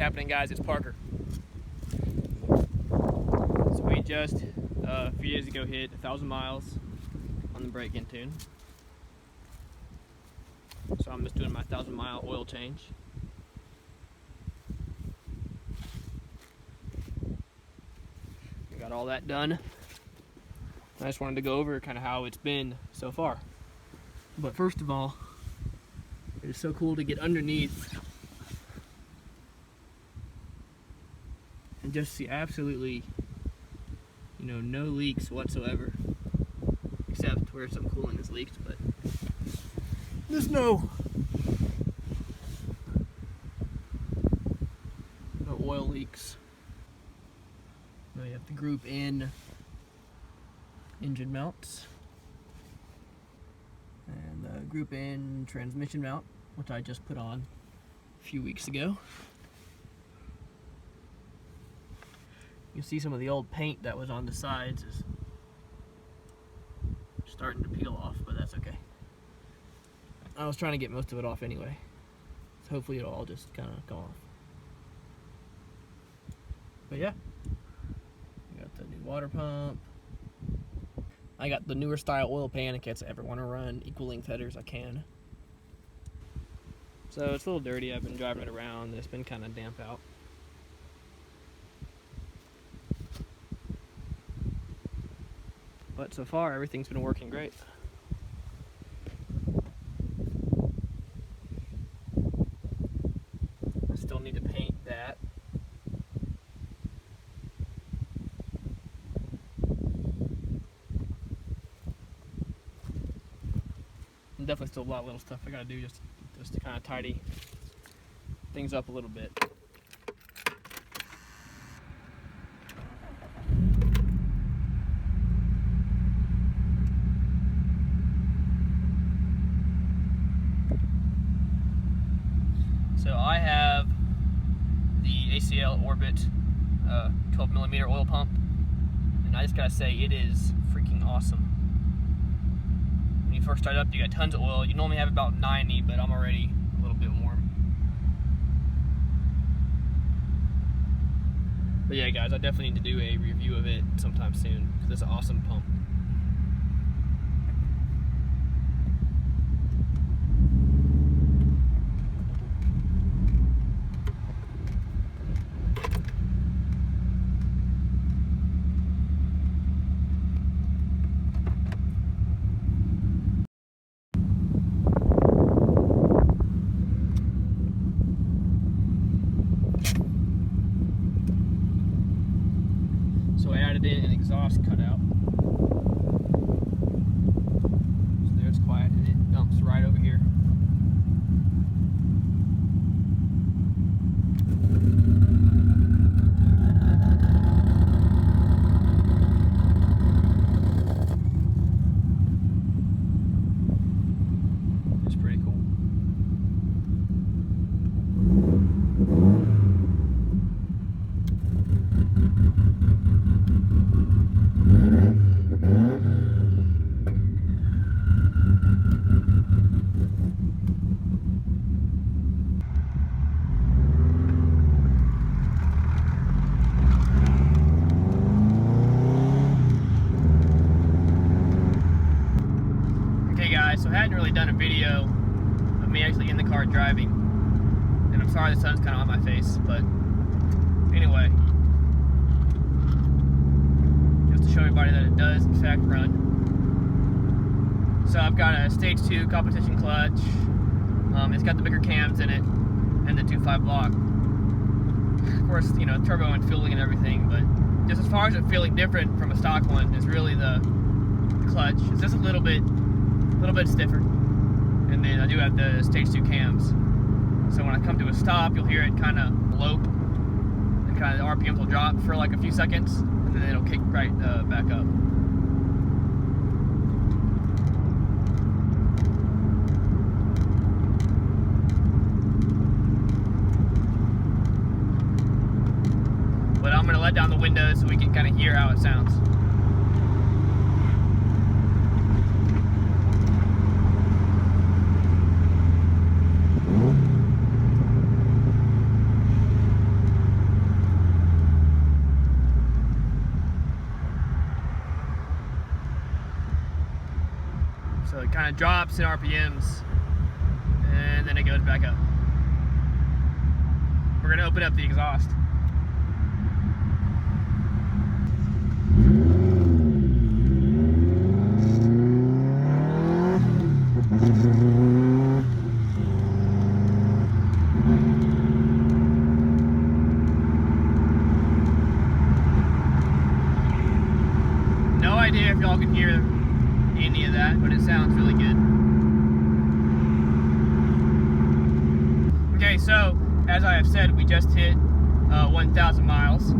happening, guys? It's Parker. So we just a few days ago hit 1,000 miles on the break-in tune. So I'm just doing my 1,000-mile oil change. We got all that done. I just wanted to go over kind of how it's been so far. But first of all, it is so cool to get underneath and just see absolutely, no leaks whatsoever, except where some coolant is leaked, but there's no oil leaks. Now you have the group in engine mounts and the group in transmission mount, which I just put on a few weeks ago. You can see some of the old paint that was on the sides is starting to peel off, but that's okay. I was trying to get most of it off anyway, so hopefully it'll all just kind of come off. But yeah, I got the new water pump. I got the newer style oil pan in case I ever want to run equal length headers. I can. So it's a little dirty. I've been driving it around. It's been kind of damp out. But so far, everything's been working great. I still need to paint that. And definitely still a lot of little stuff I gotta do just to kind of tidy things up a little bit. So I have the ACL Orbit 12mm oil pump, and I just gotta say it is freaking awesome. When you first start up, you got tons of oil. You normally have about 90, but I'm already a little bit warm. But yeah, guys, I definitely need to do a review of it sometime soon because it's an awesome pump. So I added in an exhaust cutout. So there it's quiet and it dumps right over here. It's pretty cool. So I hadn't really done a video of me actually in the car driving, and I'm sorry the sun's kind of on my face, but anyway, just to show everybody that it does in fact run. So I've got a stage 2 competition clutch. It's got the bigger cams in it and the 2.5 block. Of course, turbo and fueling and everything, but just as far as it feeling different from a stock one is really the clutch. It's just a little bit stiffer, and then I do have the stage 2 cams, so when I come to a stop you'll hear it kind of lope and kind of the RPMs will drop for like a few seconds and then it'll kick right back up. But I'm going to let down the windows so we can kind of hear how it sounds. So it kind of drops in RPMs and then it goes back up. We're gonna open up the exhaust. No idea if y'all can hear any of that, but it sounds really good. Okay, so as I have said, we just hit 1,000 miles.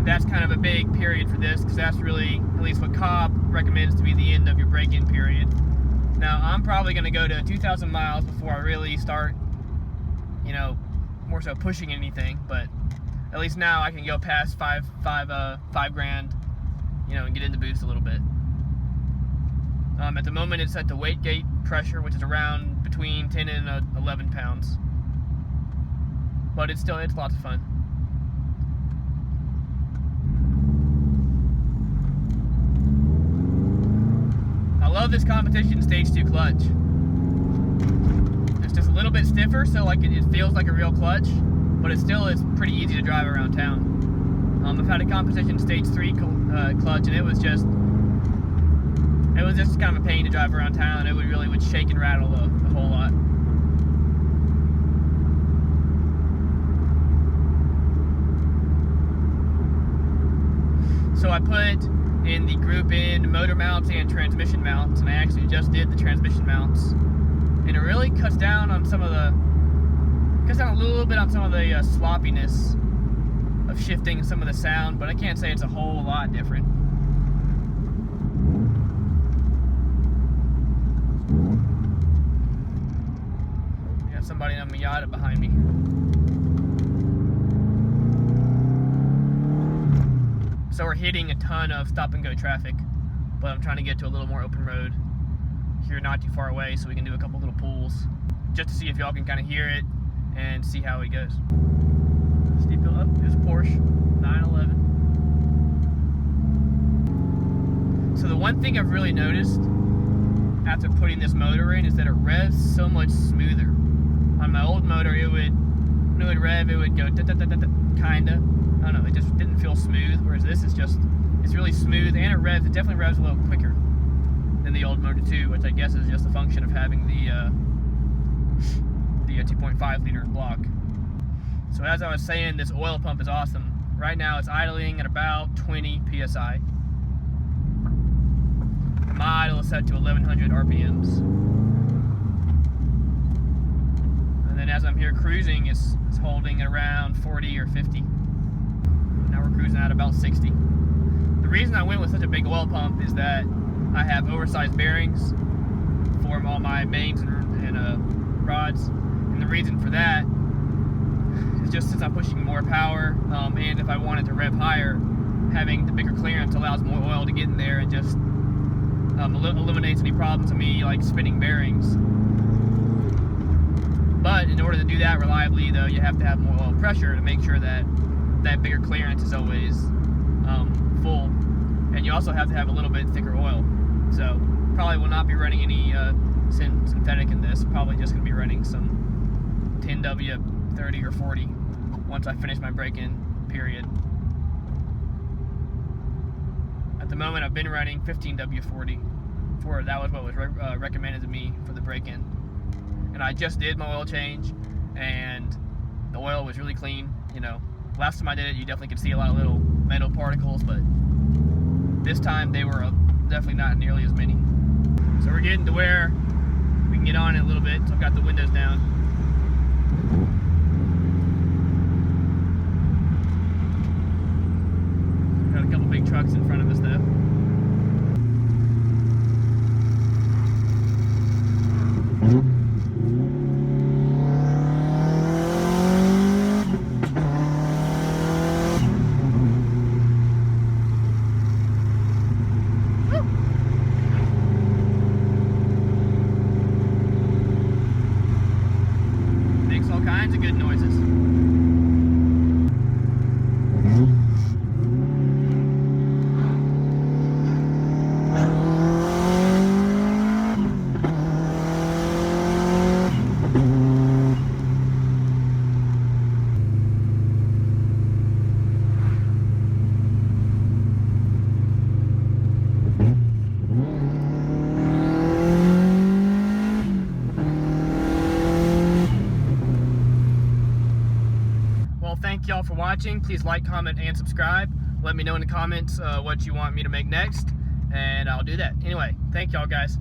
That's kind of a big period for this, because that's really, at least what Cobb recommends to be the end of your break-in period. Now, I'm probably going to go to 2,000 miles before I really start, you know, more so pushing anything, but at least now I can go past five grand, you know, and get in the boost a little bit. At the moment, it's at the weight gate pressure, which is around between 10 and 11 pounds. But it's lots of fun. I love this competition stage 2 clutch. It's just a little bit stiffer, so like it feels like a real clutch, but it still is pretty easy to drive around town. I've had a competition stage 3 clutch, and it was just kind of a pain to drive around town. It really would shake and rattle a whole lot. So I put in the group in motor mounts and transmission mounts, and I actually just did the transmission mounts, and it really cuts down a little bit on some of the sloppiness of shifting some of the sound, but I can't say it's a whole lot different. Got somebody in a Miata behind me. So we're hitting a ton of stop and go traffic, but I'm trying to get to a little more open road here not too far away so we can do a couple little pulls just to see if y'all can kind of hear it and see how it goes. Steep hill up, there's a Porsche 911. So the one thing I've really noticed after putting this motor in is that it revs so much smoother. On my old motor, when it would rev, it would go kinda. I don't know, it just didn't feel smooth, whereas this is it's really smooth, and it definitely revs a little quicker than the old Motor 2, which I guess is just a function of having the 2.5 liter block. So as I was saying, this oil pump is awesome. Right now it's idling at about 20 PSI. My idle is set to 1100 RPMs. And then as I'm here cruising, it's holding at around 40 or 50. Now we're cruising at about 60. The reason I went with such a big oil pump is that I have oversized bearings for all my mains and rods. And the reason for that is just since I'm pushing more power, and if I wanted to rev higher, having the bigger clearance allows more oil to get in there and just eliminates any problems of me like spinning bearings. But in order to do that reliably, though, you have to have more oil pressure to make sure that that bigger clearance is always full, and you also have to have a little bit thicker oil. So probably will not be running any synthetic in this. Probably just going to be running some 10W 30 or 40 once I finish my break-in period. At the moment, I've been running 15W 40. That was what was recommended to me for the break-in. And I just did my oil change, and the oil was really clean. You know, last time I did it, you definitely could see a lot of little metal particles, but this time they were definitely not nearly as many. So we're getting to where we can get on it a little bit. So I've got the windows down. Got a couple big trucks in front of us though. Makes all kinds of good noises. well, thank y'all for watching. Please like, comment, and subscribe. Let me know in the comments what you want me to make next, and I'll do that. Anyway, thank y'all, guys.